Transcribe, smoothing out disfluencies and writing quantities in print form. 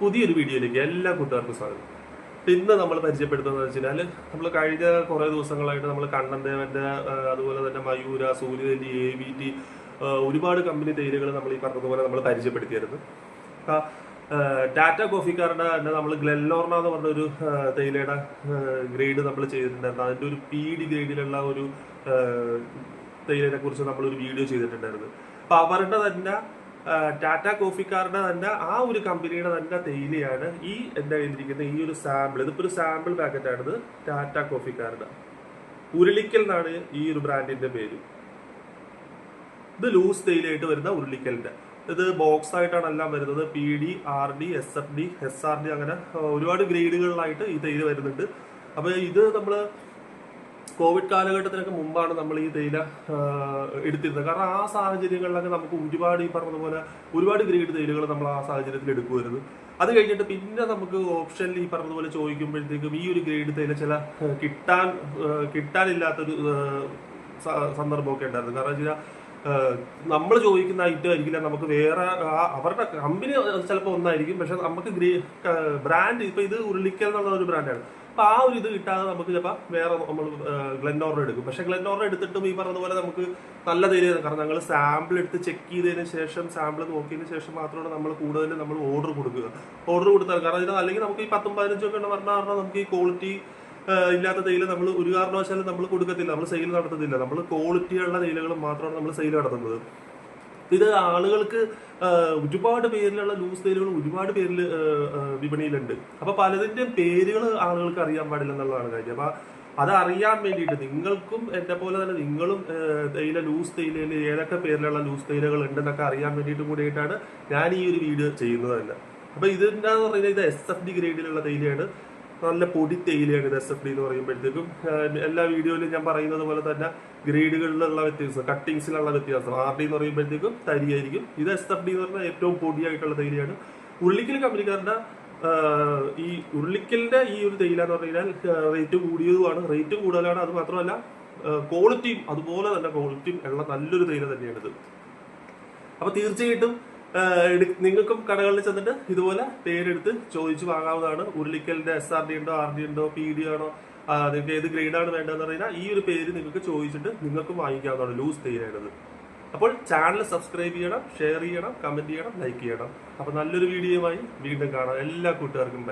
പുതിയൊരു വീഡിയോയിലേക്ക് എല്ലാ കൂട്ടുകാർക്കും സ്വാഗതം. ഇന്ന് നമ്മൾ പരിചയപ്പെടുത്തുന്നത് വെച്ചാൽ നമ്മൾ കഴിഞ്ഞ കുറേ ദിവസങ്ങളായിട്ട് നമ്മൾ കണ്ണൻദേവന്റെ അതുപോലെ തന്നെ മയൂര, സൂര്യനെല്ലി, AVT ഒരുപാട് കമ്പനി തേയിലകൾ നമ്മൾ ഈ പറഞ്ഞതുപോലെ നമ്മൾ പരിചയപ്പെടുത്തിയായിരുന്നു. ടാറ്റ കോഫിക്കാരുടെ തന്നെ നമ്മൾ ഗ്ലെൻലോർണ എന്ന് പറഞ്ഞൊരു തേയിലയുടെ ഗ്രേഡ് നമ്മൾ ചെയ്തിട്ടുണ്ടായിരുന്നു. അതിൻ്റെ ഒരു PD ഗ്രേഡിലുള്ള ഒരു തേയിലയെ കുറിച്ച് നമ്മളൊരു വീഡിയോ ചെയ്തിട്ടുണ്ടായിരുന്നു. അപ്പൊ അവരുടെ തന്നെ ടാറ്റ കോഫിക്കാരുടെ തന്നെ ആ ഒരു കമ്പനിയുടെ തന്നെ തേയിലയാണ് ഈ എന്റെ കയ്യിലിരിക്കുന്ന ഈ ഒരു സാമ്പിൾ. ഇതിപ്പോ ഒരു സാമ്പിൾ പാക്കറ്റാണിത്. ടാറ്റ കോഫിക്കാരുടെ ഉരുളിക്കൽ എന്നാണ് ഈ ഒരു ബ്രാൻഡിന്റെ പേര്. ഇത് ലൂസ് തേയിലയായിട്ട് വരുന്ന ഉരുളിക്കലിന്റെ ഇത് ബോക്സ് ആയിട്ടാണ് എല്ലാം വരുന്നത്. PD, RD, SFD, SRD അങ്ങനെ ഒരുപാട് ഗ്രേഡുകളിലായിട്ട് ഈ തേയില വരുന്നുണ്ട്. അപ്പൊ ഇത് നമ്മള് കോവിഡ് കാലഘട്ടത്തിനൊക്കെ മുമ്പാണ് നമ്മൾ ഈ തേയില എടുത്തിരുന്നത്. കാരണം ആ സാഹചര്യങ്ങളിലൊക്കെ നമുക്ക് ഒരുപാട് ഈ പറഞ്ഞതുപോലെ ഒരുപാട് ഗ്രേഡ് തേയിലകൾ നമ്മൾ ആ സാഹചര്യത്തിൽ എടുക്കുമായിരുന്നു. അത് കഴിഞ്ഞിട്ട് പിന്നെ നമുക്ക് ഓപ്ഷനിൽ ഈ പറഞ്ഞതുപോലെ ചോദിക്കുമ്പോഴത്തേക്കും ഈ ഒരു ഗ്രേഡ് തേയില ചില കിട്ടാനില്ലാത്തൊരു സന്ദർഭമൊക്കെ ഉണ്ടായിരുന്നു. കാരണം വെച്ചാൽ നമ്മൾ ചോദിക്കുന്ന ഐറ്റം ആയിരിക്കില്ല, നമുക്ക് വേറെ അവരുടെ കമ്പനി ചിലപ്പോൾ ഒന്നായിരിക്കും, പക്ഷെ നമുക്ക് ബ്രാൻഡ് ഇപ്പൊ ഇത് ഉരുളിക്കൽ എന്നുള്ള ഒരു ബ്രാൻഡാണ്. അപ്പൊ ആ ഒരു ഇത് കിട്ടാതെ നമുക്ക് ചിലപ്പോൾ വേറെ നമ്മൾ ഗ്ലെൻലോർണ എടുക്കും. പക്ഷെ ഗ്ലെൻലോർണ എടുത്തിട്ടും ഈ പറഞ്ഞതുപോലെ നമുക്ക് നല്ല തേയില, കാരണം ഞങ്ങൾ സാമ്പിൾ എടുത്ത് ചെക്ക് ചെയ്തതിന് ശേഷം സാമ്പിൾ നോക്കിയതിന് ശേഷം മാത്രമാണ് നമ്മൾ കൂടുതലും നമ്മൾ ഓർഡർ കൊടുത്താൽ. കാരണം അല്ലെങ്കിൽ നമുക്ക് ഈ 10-15 ഒക്കെ പറഞ്ഞാൽ നമുക്ക് ഈ ക്വാളിറ്റി ഇല്ലാത്ത തേയില നമ്മൾ ഒരു കാരണവശാലും നമ്മൾ കൊടുക്കത്തില്ല, നമ്മൾ സെയിൽ നടത്തുന്നില്ല. നമ്മൾ ക്വാളിറ്റിയുള്ള തേയിലകൾ മാത്രമാണ് നമ്മൾ സെയിൽ നടത്തുന്നത്. ഇത് ആളുകൾക്ക് ഒരുപാട് പേരിലുള്ള ലൂസ് തേയിലകൾ ഒരുപാട് പേരിൽ വിപണിയിലുണ്ട്. അപ്പൊ പലതിന്റെയും പേരുകൾ ആളുകൾക്ക് അറിയാൻ പാടില്ല എന്നുള്ളതാണ് കാര്യം. അപ്പൊ അത് അറിയാൻ വേണ്ടിയിട്ട് നിങ്ങൾക്കും എന്നെ പോലെ തന്നെ നിങ്ങളും തേയില ലൂസ് തേയിലയിൽ ഏതൊക്കെ പേരിലുള്ള ലൂസ് തേയിലകൾ ഉണ്ടെന്നൊക്കെ അറിയാൻ വേണ്ടിയിട്ട് കൂടിയിട്ടാണ് ഞാൻ ഈ ഒരു വീഡിയോ ചെയ്യുന്നത് തന്നെ. അപ്പൊ ഇതെന്താന്ന് പറയുന്നത്, ഇത് SFD ഗ്രേഡിലുള്ള തേയിലയാണ്. നല്ല പൊടി തേയിലയാണ് ഇത്. SFD എന്ന് പറയുമ്പോഴത്തേക്കും എല്ലാ വീഡിയോയിലും ഞാൻ പറയുന്നത് പോലെ തന്നെ ഗ്രേഡുകളിലുള്ള വ്യത്യാസം, കട്ടിങ്സിലുള്ള വ്യത്യാസം. RD എന്ന് പറയുമ്പോഴത്തേക്കും തരിയായിരിക്കും. ഇത് SFD എന്ന് പറഞ്ഞാൽ ഏറ്റവും പൊടിയായിട്ടുള്ള തേയിലയാണ്. ഉരുളിക്കൽ കമ്പനിക്കാരുടെ ഈ ഉരുളിക്കലിന്റെ ഈ ഒരു തേയില എന്ന് പറഞ്ഞു കഴിഞ്ഞാൽ റേറ്റ് കൂടിയതുമാണ്, റേറ്റും കൂടുതലാണ്. അത് മാത്രമല്ല ക്വാളിറ്റിയും അതുപോലെ തന്നെ ക്വാളിറ്റിയും ഉള്ള നല്ലൊരു തേയില തന്നെയാണിത്. അപ്പൊ തീർച്ചയായിട്ടും നിങ്ങൾക്കും കടകളിൽ ചെന്നിട്ട് ഇതുപോലെ പേരെടുത്ത് ചോദിച്ചു വാങ്ങാവുന്നതാണ്. ഉരുളിക്കലിന്റെ SRD ഉണ്ടോ, RD ഉണ്ടോ, PD ആണോ, നിങ്ങൾക്ക് ഏത് ഗ്രേഡാണ് വേണ്ടതെന്ന് പറഞ്ഞാൽ ഈ ഒരു പേര് നിങ്ങൾക്ക് ചോദിച്ചിട്ട് നിങ്ങൾക്കും വാങ്ങിക്കാവുന്നതാണ്. ലൂസ് തേയിലയാണത്. അപ്പോൾ ചാനൽ സബ്സ്ക്രൈബ് ചെയ്യണം, ഷെയർ ചെയ്യണം, കമന്റ് ചെയ്യണം, ലൈക്ക് ചെയ്യണം. അപ്പൊ നല്ലൊരു വീഡിയോയുമായി വീണ്ടും കാണാം. എല്ലാ കൂട്ടുകാർക്കും ബൈ.